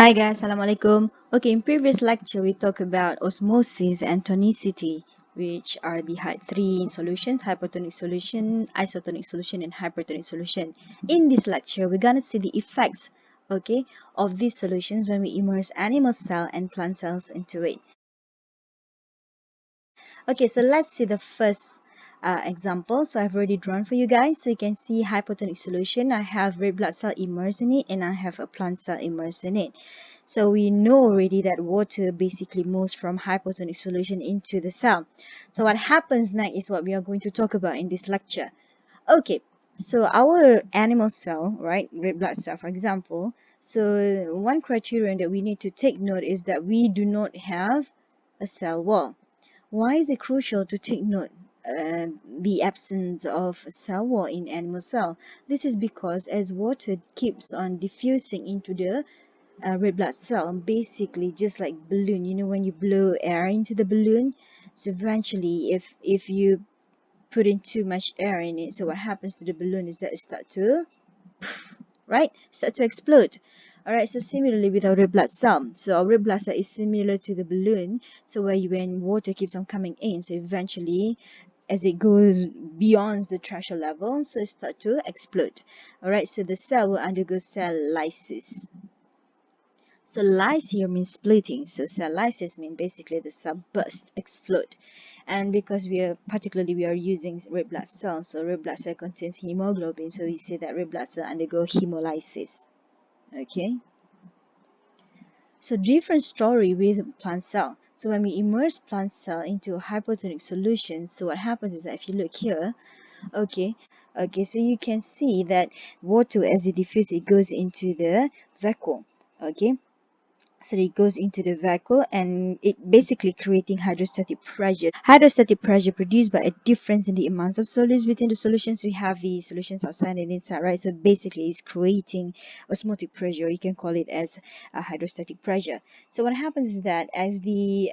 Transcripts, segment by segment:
Hi guys, Assalamualaikum. Okay, in previous lecture we talked about osmosis and tonicity, which are the three solutions: hypotonic solution, isotonic solution, and hypertonic solution. In this lecture, we're gonna see the effects, okay, of these solutions when we immerse animal cell and plant cells into it. Okay, so let's see the first example. So I've already drawn for you guys. So you can see hypotonic solution. I have red blood cell immersed in it, and I have a plant cell immersed in it. So we know already that water basically moves from hypotonic solution into the cell. So what happens next is what we are going to talk about in this lecture. Okay, so our animal cell, right, red blood cell, for example. So one criterion that we need to take note is that we do not have a cell wall. Why is it crucial to take note the absence of a cell wall in animal cell? This is because as water keeps on diffusing into the red blood cell, basically just like balloon, you know, when you blow air into the balloon, so eventually if you put in too much air in it, so what happens to the balloon is that it start to explode. Alright, so similarly with our red blood cell, so our red blood cell is similar to the balloon, so when water keeps on coming in, so eventually as it goes beyond the threshold level, so it starts to explode. Alright, so the cell will undergo cell lysis. So lyse here means splitting. So cell lysis means basically the cell burst, explode. And because we are using red blood cells, so red blood cell contains hemoglobin, so we say that red blood cell undergo hemolysis. Okay. So different story with plant cell. So when we immerse plant cell into a hypotonic solution, so what happens is that if you look here, okay, so you can see that water as it diffuses, it goes into the vacuum. Okay, so it goes into the vacuum and it basically creating hydrostatic pressure. Hydrostatic pressure produced by a difference in the amounts of solids within the solutions. We have the solutions outside and inside, right? So basically it's creating osmotic pressure. You can call it as a hydrostatic pressure. So what happens is that as the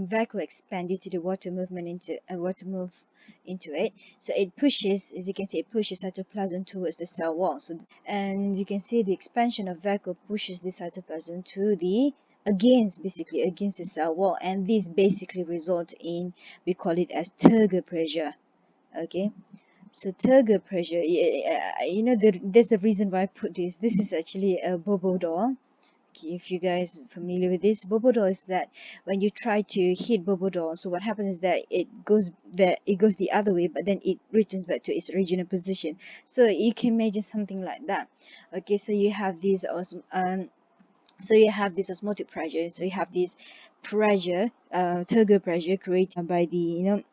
vacuum expands due to the water movement into it, so it pushes, as you can see, it pushes cytoplasm towards the cell wall. So and you can see the expansion of vacuum pushes the cytoplasm to the basically against the cell wall, and this basically results in, we call it as turgor pressure. Okay, so turgor pressure, you know, there's a reason why I put this is actually a bobo doll. If you guys familiar with this, bobo doll is that when you try to hit bobo doll, so what happens is that it goes the other way, but then it returns back to its original position. So you can imagine something like that. Okay, so you have this osmotic pressure. So you have this pressure, turgor pressure created by the, you know,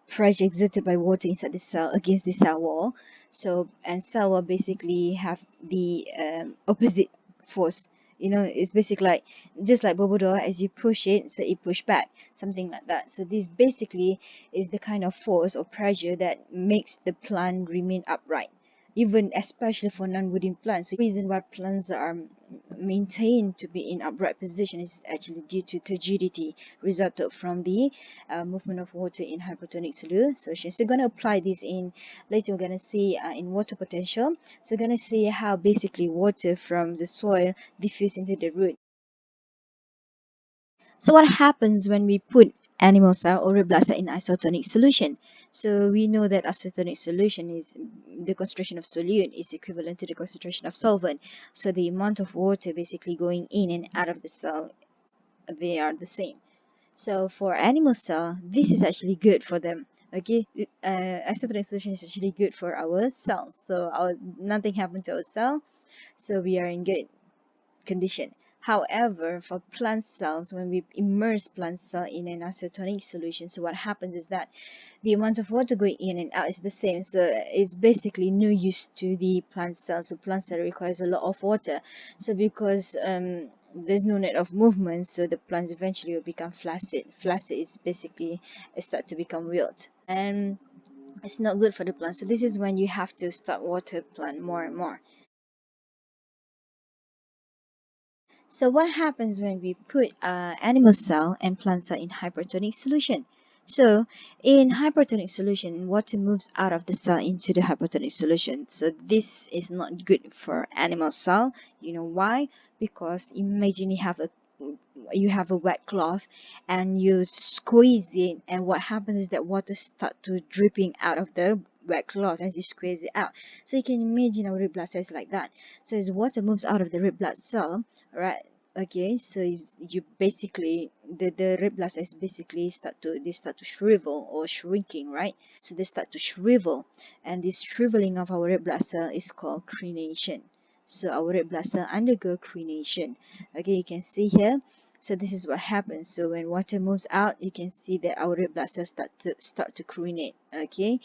pressure exerted by water inside the cell against the cell wall. So and cell wall basically have the opposite force. You know, it's basically like just like bubble door, as you push it, so it push back, something like that. So this basically is the kind of force or pressure that makes the plant remain upright, even especially for non-wooding plants. So the reason why plants are maintained to be in upright position is actually due to turgidity resulted from the movement of water in hypertonic solution. So we're going to apply this in later. We're going to see in water potential. So we're going to see how basically water from the soil diffuse into the root. So what happens when we put animal cell or red blood cell in isotonic solution? So we know that isotonic solution is the concentration of solute is equivalent to the concentration of solvent. So the amount of water basically going in and out of the cell, they are the same. So for animal cell, this is actually good for them. Okay, isotonic solution is actually good for our cells. So nothing happened to our cell, so we are in good condition. However, for plant cells, when we immerse plant cell in an isotonic solution, so what happens is that the amount of water going in and out is the same. So it's basically no use to the plant cell. So plant cell requires a lot of water. So because there's no net of movement, so the plants eventually will become flaccid. Flaccid is basically start to become wilt, and it's not good for the plant. So this is when you have to start water plant more and more. So what happens when we put animal cell and plant cell in hypertonic solution? So in hypertonic solution, water moves out of the cell into the hypertonic solution. So this is not good for animal cell. You know why? Because imagine you have a wet cloth and you squeeze it, and what happens is that water start to dripping out of the wet cloth as you squeeze it out. So you can imagine our red blood cells like that. So as water moves out of the red blood cell, right? Okay, so you basically the red blood cells basically start to shrivel or shrinking, right? So they start to shrivel, and this shriveling of our red blood cell is called crenation. So our red blood cell undergo crenation. Okay, you can see here. So this is what happens. So when water moves out, you can see that our red blood cells start to crenate. Okay,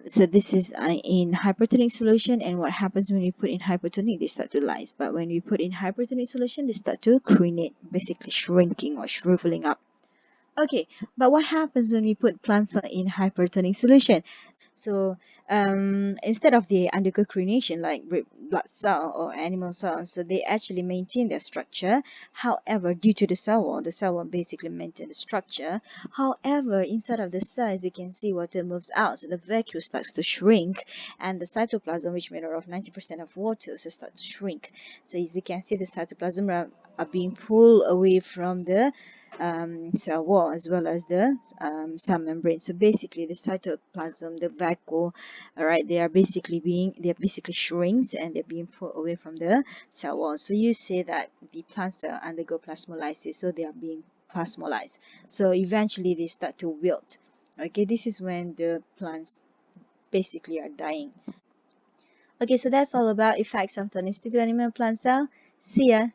so this is in hypertonic solution, and what happens when we put in hypertonic, they start to lyse. But when we put in hypertonic solution, they start to crenate, basically shrinking or shriveling up. Okay, but what happens when we put plant cell in hypertonic solution? So instead of the undergo crenation like red blood cell or animal cells, so they actually maintain their structure. However, due to the cell wall basically maintain the structure. However, inside of the cell, as you can see, water moves out, so the vacuole starts to shrink, and the cytoplasm, which made up of 90% of water, so starts to shrink. So as you can see, the cytoplasm are being pulled away from the cell wall as well as the cell membrane. So basically, the cytoplasm, the vacuole, all right, they are basically shrinks, and they're being pulled away from the cell wall. So you say that the plant cell undergo plasmolysis, so they are being plasmolysed. So eventually they start to wilt. Okay, this is when the plants basically are dying. Okay, so that's all about effects of tonicity to animal plant cell. See ya.